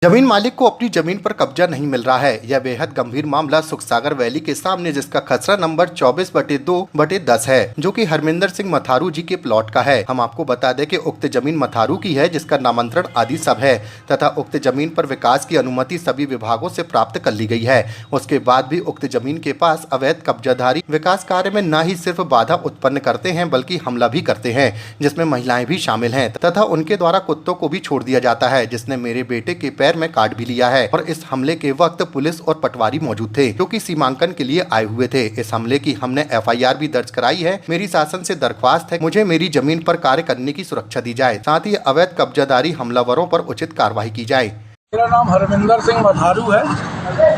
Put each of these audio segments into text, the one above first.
जमीन मालिक को अपनी जमीन पर कब्जा नहीं मिल रहा है। यह बेहद गंभीर मामला सुखसागर वैली के सामने, जिसका खसरा नंबर 24/2/10 है, जो कि हरमिंदर सिंह मथारू जी के प्लॉट का है। हम आपको बता दें कि उक्त जमीन मथारू की है, जिसका नामांतरण आदि सब है तथा उक्त जमीन पर विकास की अनुमति सभी विभागों से प्राप्त कर ली गई है। उसके बाद भी उक्त जमीन के पास अवैध कब्जाधारी विकास कार्य में न ही सिर्फ बाधा उत्पन्न करते हैं बल्कि हमला भी करते हैं, जिसमें महिलाएं भी शामिल हैं तथा उनके द्वारा कुत्तों को भी छोड़ दिया जाता है, जिसने मेरे बेटे के पैर में काट भी लिया है। और इस हमले के वक्त पुलिस और पटवारी मौजूद थे, जो कि सीमांकन के लिए आए हुए थे। इस हमले की हमने FIR भी दर्ज कराई है। मेरी शासन से दरख्वास्त है, मुझे मेरी जमीन पर कार्य करने की सुरक्षा दी जाए, साथ ही अवैध कब्जाधारी हमलावरों पर उचित कार्रवाई की जाए। मेरा नाम हरमिंदर सिंह मथारू है।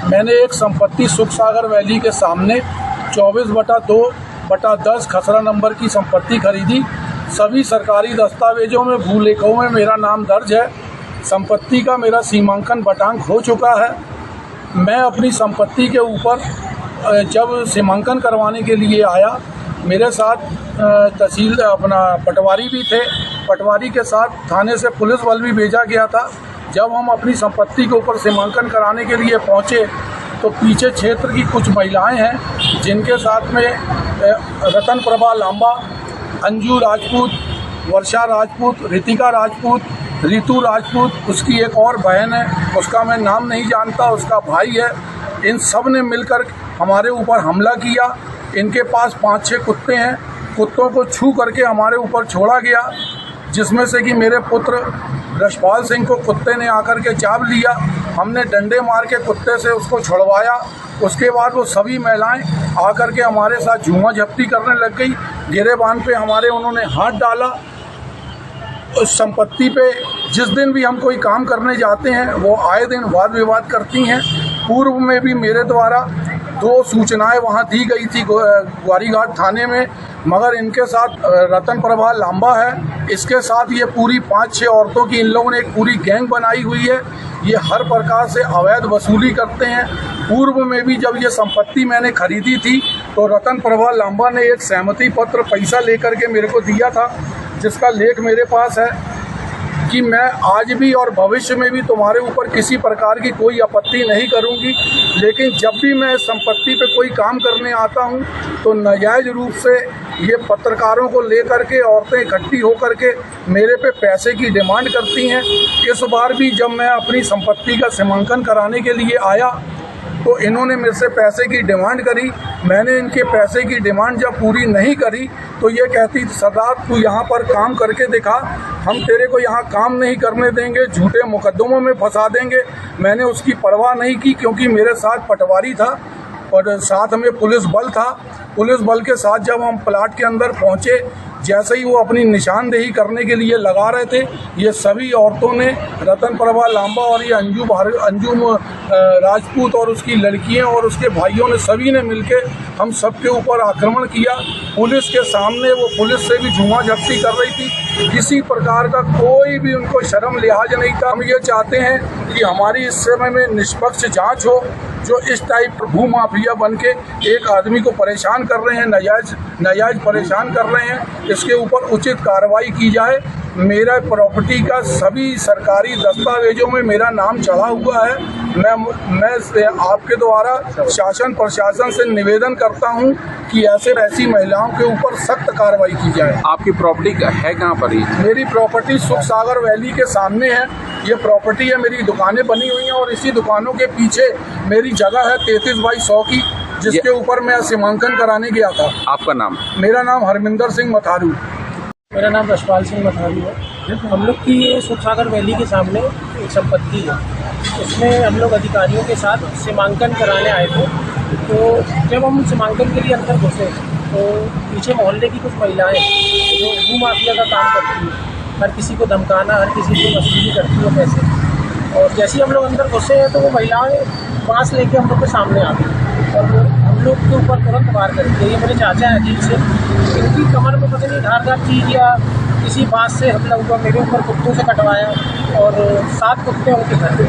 मैंने एक संपत्ति सुखसागर वैली के सामने 24/2/10 खसरा नंबर की संपत्ति खरीदी। सभी सरकारी दस्तावेजों में भूलेखों में मेरा नाम दर्ज है। संपत्ति का मेरा सीमांकन बटांक हो चुका है। मैं अपनी संपत्ति के ऊपर जब सीमांकन करवाने के लिए आया, मेरे साथ तहसील पटवारी भी थे। पटवारी के साथ थाने से पुलिस बल भी भेजा गया था। जब हम अपनी संपत्ति के ऊपर सीमांकन कराने के लिए पहुंचे तो पीछे क्षेत्र की कुछ महिलाएं हैं, जिनके साथ में रतन प्रभा लांबा, अंजू राजपूत, वर्षा राजपूत, रितिका राजपूत, रितु राजपूत, उसकी एक और बहन है, उसका मैं नाम नहीं जानता, उसका भाई है। इन सब ने मिलकर हमारे ऊपर हमला किया। इनके पास 5-6 कुत्ते हैं। कुत्तों को छू करके हमारे ऊपर छोड़ा गया, जिसमें से कि मेरे पुत्र रशपाल सिंह को कुत्ते ने आकर के चाब लिया। हमने डंडे मार के कुत्ते से उसको छुड़वाया। उसके बाद वो सभी महिलाएं आकर के हमारे साथ झूमा झपटी करने लग गई। गिरेबान पे हमारे उन्होंने हाथ डाला। उस संपत्ति पे जिस दिन भी हम कोई काम करने जाते हैं, वो आए दिन वाद विवाद करती हैं। पूर्व में भी मेरे द्वारा 2 सूचनाएं वहां दी गई थी ग्वारीघाट थाने में, मगर इनके साथ रतन प्रभा लांबा है, इसके साथ ये पूरी 5-6 औरतों की इन लोगों ने एक पूरी गैंग बनाई हुई है। ये हर प्रकार से अवैध वसूली करते हैं। पूर्व में भी जब ये संपत्ति मैंने खरीदी थी तो रतन प्रभा लांबा ने एक सहमति पत्र पैसा लेकर के मेरे को दिया था, जिसका लेख मेरे पास है कि मैं आज भी और भविष्य में भी तुम्हारे ऊपर किसी प्रकार की कोई आपत्ति नहीं करूंगी। लेकिन जब भी मैं संपत्ति पे कोई काम करने आता हूं तो नाजायज रूप से ये पत्रकारों को लेकर के औरतें इकट्ठी होकर के मेरे पे पैसे की डिमांड करती हैं। इस बार भी जब मैं अपनी संपत्ति का सीमांकन कराने के लिए आया तो इन्होंने मेरे से पैसे की डिमांड करी। मैंने इनके पैसे की डिमांड जब पूरी नहीं करी तो ये कहती, सरदार तू यहाँ पर काम करके दिखा, हम तेरे को यहाँ काम नहीं करने देंगे, झूठे मुकदमों में फंसा देंगे। मैंने उसकी परवाह नहीं की, क्योंकि मेरे साथ पटवारी था और साथ में पुलिस बल था। पुलिस बल के साथ जब हम प्लाट के अंदर पहुँचे, जैसे ही वो अपनी निशानदेही करने के लिए लगा रहे थे, ये सभी औरतों ने रतन प्रभा लांबा और ये अंजू राजपूत और उसकी लड़कियां और उसके भाइयों ने सभी ने मिलकर हम सब के ऊपर आक्रमण किया। पुलिस के सामने वो पुलिस से भी झूमा झपटी कर रही थी। किसी प्रकार का कोई भी उनको शर्म लिहाज नहीं था। हम ये चाहते हैं कि हमारी इस समय में निष्पक्ष जाँच हो। जो इस टाइप भूमाफिया बन के एक आदमी को परेशान कर रहे हैं, नाजायज परेशान कर रहे हैं, इसके ऊपर उचित कार्रवाई की जाए। मेरा प्रॉपर्टी का सभी सरकारी दस्तावेजों में मेरा नाम चढ़ा हुआ है। मैं आपके द्वारा शासन प्रशासन से निवेदन करता हूं कि ऐसी महिलाओं के ऊपर सख्त कार्रवाई की जाए। आपकी प्रॉपर्टी है कहाँ पर? मेरी प्रॉपर्टी सुखसागर वैली के सामने है। ये प्रॉपर्टी है, मेरी दुकानें बनी हुई हैं और इसी दुकानों के पीछे मेरी जगह है 33/100 की, जिसके ऊपर मैं सीमांकन कराने गया था। आपका नाम? मेरा नाम हरमिंदर सिंह मथारू। मेरा नाम रशपाल सिंह मथारू है। हम लोग की ये सुखसागर वैली के सामने एक संपत्ति है, उसमें हम लोग अधिकारियों के साथ सीमांकन कराने आए थे। तो जब हम सीमांकन के लिए अंदर घुसे तो पीछे मोहल्ले की कुछ महिलाएं जो भूमाफिया का काम करती हैं, हर किसी को धमकाना, हर किसी को वसूली करती है पैसे। और जैसे ही हम लोग अंदर घुसे हैं तो वो महिलाएं बांस लेके हम लोग के सामने आ गई और हम लोग के ऊपर तुरंत वार करती है। ये मेरे चाचा हैं, अजीत से, इनकी कमर में पता नहीं धारदार चीज़ या किसी बात से हमला हुआ, मेरे ऊपर कुत्तों से कटवाया और 7 कुत्ते उनके घर पे।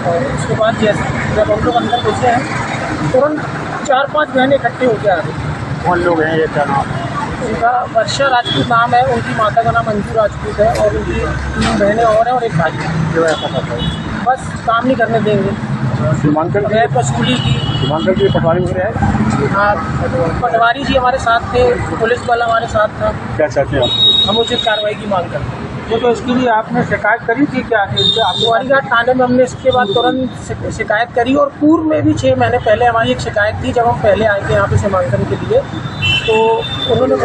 और उसके बाद जैसे जब हम लोग अंदर घुसे हैं तुरंत 4-5 बहनें इकट्ठे होकर आ गई। कौन लोग हैं, ये क्या नाम? उनका वर्षा राजपूत नाम है, उनकी माता का नाम अंजू राजपूत है और उनकी 3 बहनें और हैं और एक भाई है। जो ऐसा करता है बस काम नहीं करने देंगे। सीमांकन मैं वसूली की। सीमांकन की पटवारी वगैरह है? हाँ, पटवारी जी हमारे साथ थे, पुलिस वाला हमारे साथ था। क्या चाहते हैं आप? हम उचित कार्रवाई की मांग करते हैं। वो तो इसके लिए आपने शिकायत करी थी क्या? कुंवारीघाट थाने में हमने इसके बाद तुरंत शिकायत करी और पूर्व में भी 6 महीने पहले हमारी एक शिकायत थी जब हम पहले आए थे यहाँ पे सीमांकन के लिए। तो उन्होंने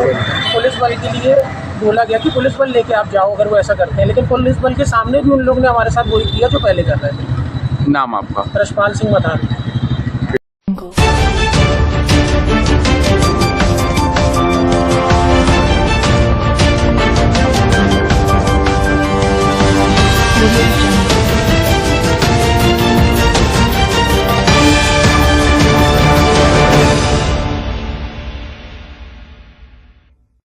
पुलिस बल के लिए बोला गया कि पुलिस बल लेके आप जाओ अगर वो ऐसा करते हैं, लेकिन पुलिस बल के सामने भी उन लोगों ने हमारे साथ वही किया जो पहले कर रहे थे। नाम आपका? रशपाल सिंह मथारू।